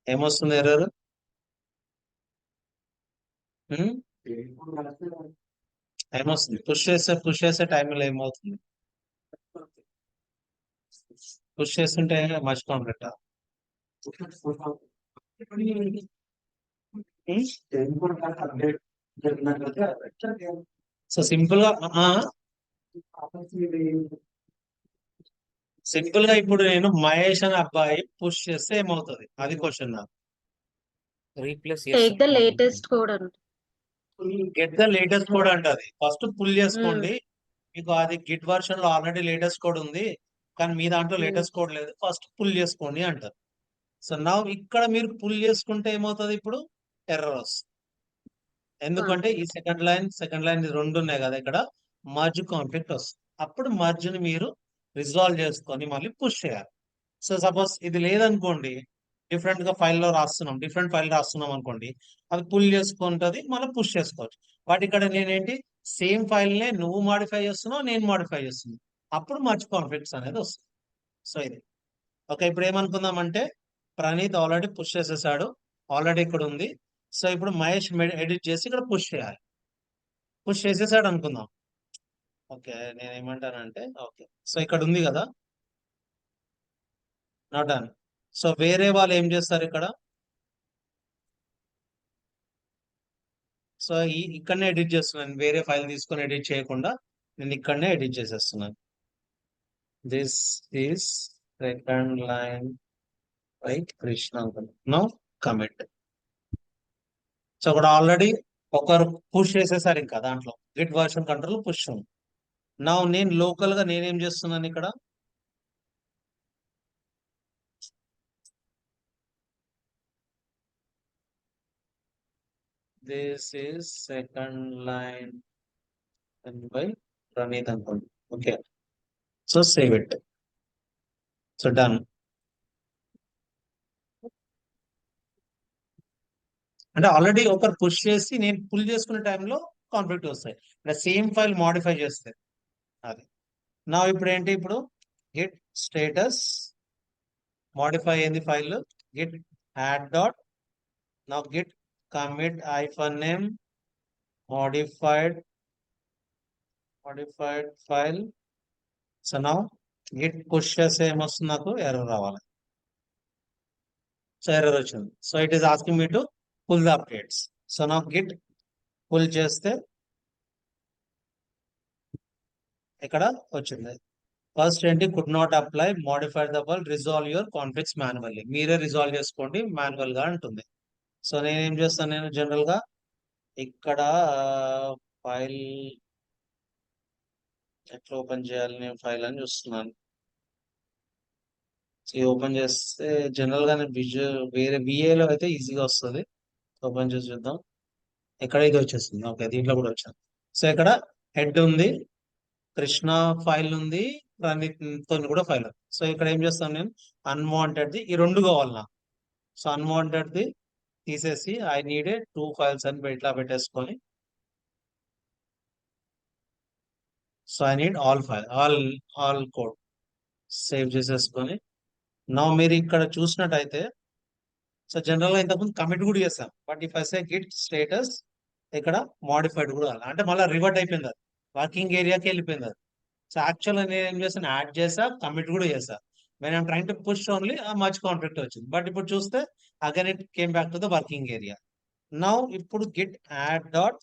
ఏమొస్తుంది ఎర్రర్? ఏమొస్తుంది? పుష్ చేసే టైంలో ఏమవుతుంది? పుష్ చేస్తుంటే మర్చిపోనట. సో సింపుల్ గా ఇప్పుడు నేను మహేష్ అనే అబ్బాయి పుష్ చేస్తే ఏమవుతుంది, అది క్వశ్చన్ నాకు. Replace take the latest code అంట. గెట్ ద లేటెస్ట్ కోడ్ అంటది. ఫస్ట్ పుల్ చేసుకోండి. మీకు అది గిట్ వర్షన్ లో ఆల్రెడీ లేటెస్ట్ కోడ్ ఉంది, కానీ మీ దాంట్లో లేటెస్ట్ కోడ్ లేదు. ఫస్ట్ పుల్ చేసుకోండి అంటారు. సో నా ఇక్కడ మీరు పుల్ చేసుకుంటే ఏమవుతుంది, ఇప్పుడు ఎర్రర్ వస్తుంది. ఎందుకంటే ఈ సెకండ్ లైన్ రెండు ఉన్నాయి కదా, ఇక్కడ మర్జ్ కాన్ఫ్లిక్ట్ వస్తుంది. అప్పుడు మర్జ్ ని మీరు రిజాల్వ్ చేసుకొని మళ్ళీ పుష్ చేయాలి. సో సపోజ్ ఇది లేదనుకోండి, డిఫరెంట్ ఫైల్ రాస్తున్నాం అనుకోండి, అది పుల్ చేసుకుంటది, మళ్ళీ పుష్ చేసుకోవచ్చు. బట్ ఇక్కడ నేనేంటి, సేమ్ ఫైల్ నే నువ్వు మాడిఫై చేస్తున్నావు, నేను మాడిఫై చేస్తున్నావు, అప్పుడు మర్జ్ కాన్ఫ్లిక్ట్స్ అనేది వస్తుంది. సో ఇది ఓకే. ఇప్పుడు ఏమనుకుందాం అంటే, ప్రణీత్ ఆల్రెడీ పుష్ చేసేసాడు, ఆల్రెడీ ఇక్కడ ఉంది. సో ఇప్పుడు మహేష్ ఎడిట్ చేసి ఇక్కడ పుష్ చేయాలి. పుష్ చేసేసాడు అనుకుందాం. ఓకే, నేను ఏమంటానంటే, ఓకే సో ఇక్కడ ఉంది కదా, నాట్ డన్. సో వేరే వాళ్ళు ఏం చేస్తారు ఇక్కడ, సో ఇక్కడనే ఎడిట్ చేస్తున్నాను. వేరే ఫైల్ తీసుకొని ఎడిట్ చేయకుండా నేను ఇక్కడనే ఎడిట్ చేసేస్తున్నాను. This is second line by Krishna. No commit. So అక్కడ ఆల్రెడీ ఒకరు పుష్ చేసేసారు, ఇంకా దాంట్లో గిట్ వర్షన్ కంట్రోల్ పుష్ ఉంది. నా నేను లోకల్ గా నేనేం చేస్తున్నాను ఇక్కడ, this is second line by Praneeth అనుకోండి. Okay. So save it. So done. అంటే ఆల్రెడీ ఒకరు పుష్ చేసి నేను పుల్ చేసుకునే టైంలో కాన్ఫ్లిక్ట్ వస్తాయి, సేమ్ ఫైల్ మాడిఫై చేస్తే అది. నా ఇప్పుడు ఏంటి, ఇప్పుడు గిట్ స్టేటస్ మాడిఫై అయింది ఫైల్, గిట్ యాడ్ డాట్, నా git commit hyphen name modified file. So నా గిట్ పుష్ చేస్తే ఏమొస్తుంది, నాకు ఎర్రర్ రావాలి. సో ఎర్రర్ వచ్చింది. So it is asking me to pull the updates. So నా గిట్ పుల్ చేస్తే ఇక్కడ వచ్చింది. ఫస్ట్ ఏంటి, could not apply modify the wall resolve your conflicts manually. మీరే రిజాల్వ్ చేసుకోండి మాన్యువల్ గా అంటుంది. సో నేనేం చేస్తాను, నేను జనరల్ గా ఇక్కడ ఫైల్ ఎట్లా ఓపెన్ చేయాలి, నేను ఫైల్ అని చూస్తున్నాను. ఓపెన్ చేస్తే జనరల్ గా నేను వేరే విఏలో అయితే ఈజీగా వస్తుంది. ఓపెన్ చేసి చూద్దాం. ఇక్కడ ఇది వచ్చేస్తుంది. ఓకే, దీంట్లో కూడా వచ్చింది. సో ఇక్కడ హెడ్ ఉంది, కృష్ణ ఫైల్ ఉంది, ప్రణీత్ తో కూడా ఫైల్ ఉంది. సో ఇక్కడ ఏం చేస్తాను నేను, అన్వాంటెడ్ ది ఈ రెండు కావాలి నాకు. సో అన్వాంటెడ్ ది తీసేసి ఐ నీడ్ ఏ 2 ఫైల్స్ అని ఇట్లా పెట్టేసుకొని, so I need all file, all code save చేసేసుకొని. నా మీరు ఇక్కడ చూసినట్టయితే, సో జనరల్ గా ఇంతకుముందు కమిట్ కూడా చేస్తాం, but if I say git status ఇక్కడ మోడిఫైడ్ కూడా కావాలి. అంటే మళ్ళీ రివర్ట్ అయిపోయింది, అది వర్కింగ్ ఏరియాకి వెళ్ళిపోయింది అది. సో యాక్చువల్ నేను ఏం చేస్తాను, యాడ్ చేసా, కమిట్ కూడా చేసా. When I'm trying to push only ఆ మచ్ కాన్ఫ్లిక్ట్ వచ్చింది. బట్ ఇప్పుడు చూస్తే again it came back to the working area. Now ఇప్పుడు git add dot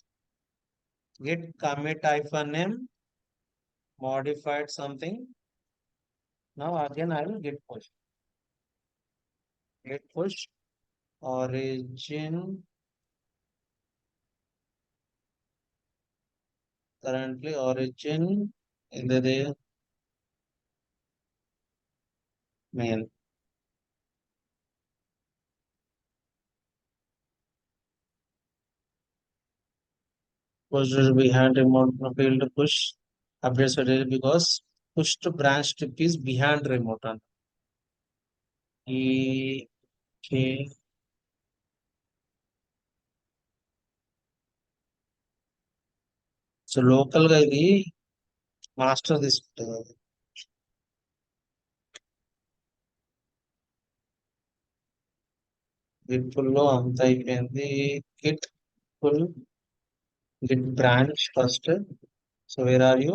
git commit hyphen name modified something. Now again I will git push origin currently origin in the main. Push behind remote field push updates because push to branch tip is behind remote. And okay. So local గా ఇది master తీసుకుంటుంది. Git pull లో అంత అయిపోయింది. Git pull git branch first. So where are you,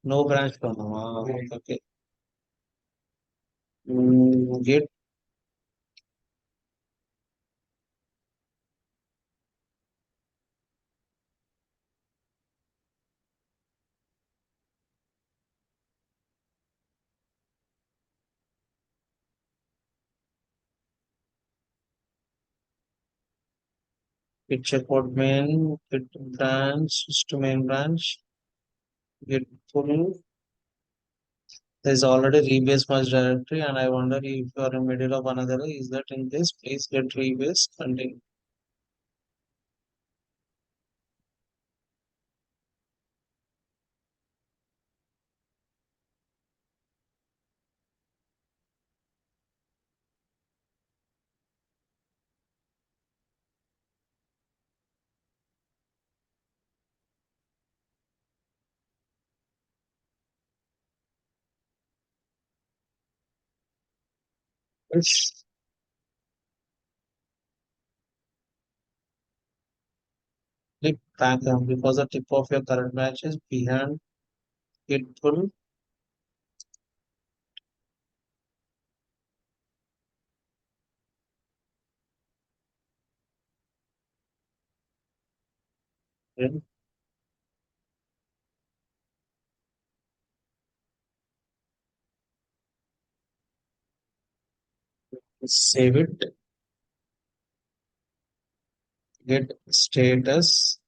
no branch లో ఉన్నావా? Okay. Git git checkout main, git branch to main branch, git pull. There is already rebase merge directory, and I wonder if you are in middle of another. Is that in this? Please get rebase. Continue. Push. Click back because the tip of your current branch is behind. Git pull. Then save it. Git status.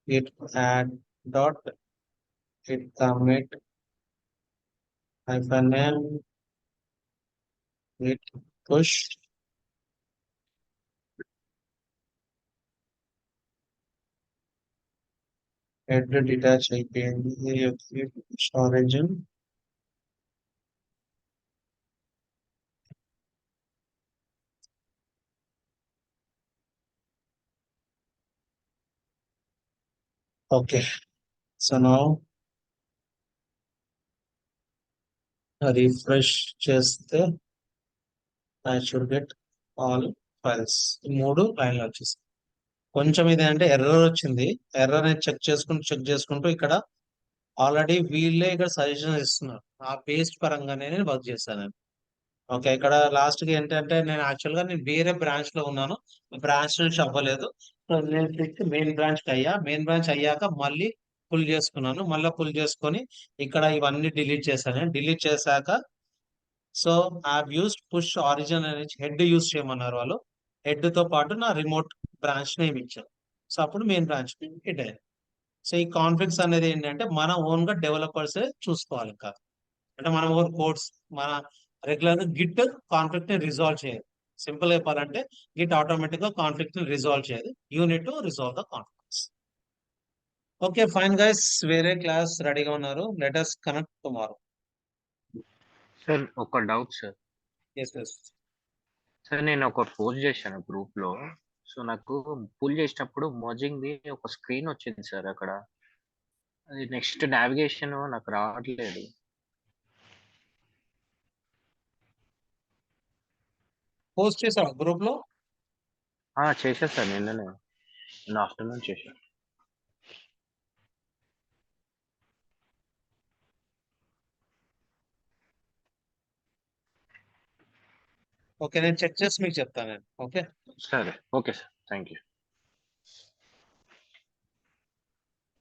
Git add dot. Git commit hyphen n. Git push. Head detach అయిపోయింది. Origin. Okay. So now refresh చేస్తే I should get all files. మూడు లైన్లు వచ్చేసి కొంచెం ఇది అంటే error వచ్చింది. Error అనేది చెక్ చేసుకుంటూ ఇక్కడ ఆల్రెడీ వీళ్ళే ఇక్కడ సజెషన్ ఇస్తున్నారు. ఆ పేస్ట్ పరంగానే నేను వర్క్ చేశాను. ఓకే, ఇక్కడ లాస్ట్ కి ఏంటంటే నేను యాక్చువల్ గా నేను వేరే బ్రాంచ్ లో ఉన్నాను, బ్రాంచ్ నుంచి అవ్వలేదు. సో నేను మెయిన్ బ్రాంచ్ కి అయ్యా, మెయిన్ బ్రాంచ్ అయ్యాక మళ్ళీ పుల్ చేసుకున్నాను. మళ్ళీ పుల్ చేసుకొని ఇక్కడ ఇవన్నీ డిలీట్ చేశాను. డిలీట్ చేశాక so I used push origin అనేది హెడ్ యూస్ చేయమన్నారు వాళ్ళు. హెడ్ తో పాటు నా రిమోట్ బ్రాంచ్ నేమ్ ఇచ్చాను. సో అప్పుడు మెయిన్ బ్రాంచ్ హిట్ అయ్యాను. సో ఈ కాన్ఫ్లిక్ట్స్ అనేది ఏంటంటే మన ఓన్ గా డెవలపర్స్ చూసుకోవాలి. ఇంకా అంటే మనం ఓన్ కోడ్స్ మన రెగ్యులర్ గా గిట్ కాన్ఫ్లిక్ట్ ని రిజాల్వ్ చేయాలి. సింపుల్ గా చెప్పాలంటే గిట్ ఆటోమేటిక్ గా కాన్ఫ్లిక్ట్ ని రిజాల్వ్ చేయదు. You need to resolve the conflicts. Okay fine guys, వేరే క్లాస్ రెడీగా ఉన్నారు. Let us connect tomorrow. Sir ఒక doubt sir. Yes yes. Sir నేను ఒక పోస్ట్ చేశాను గ్రూప్లో. సో నాకు పుల్ చేసినప్పుడు మర్జింగ్ది ఒక స్క్రీన్ వచ్చింది సార్ అక్కడ. అది నెక్స్ట్ నావిగేషన్ నాకు రావట్లేదు. పోస్ట్ చేసావా గ్రూప్ లో? చేశా సార్, నిన్న ఆఫ్టర్నూన్ చేశా. ఓకే నేను చెక్ చేసి మీకు చెప్తాను. ఓకే సరే, ఓకే సార్, థ్యాంక్ యూ.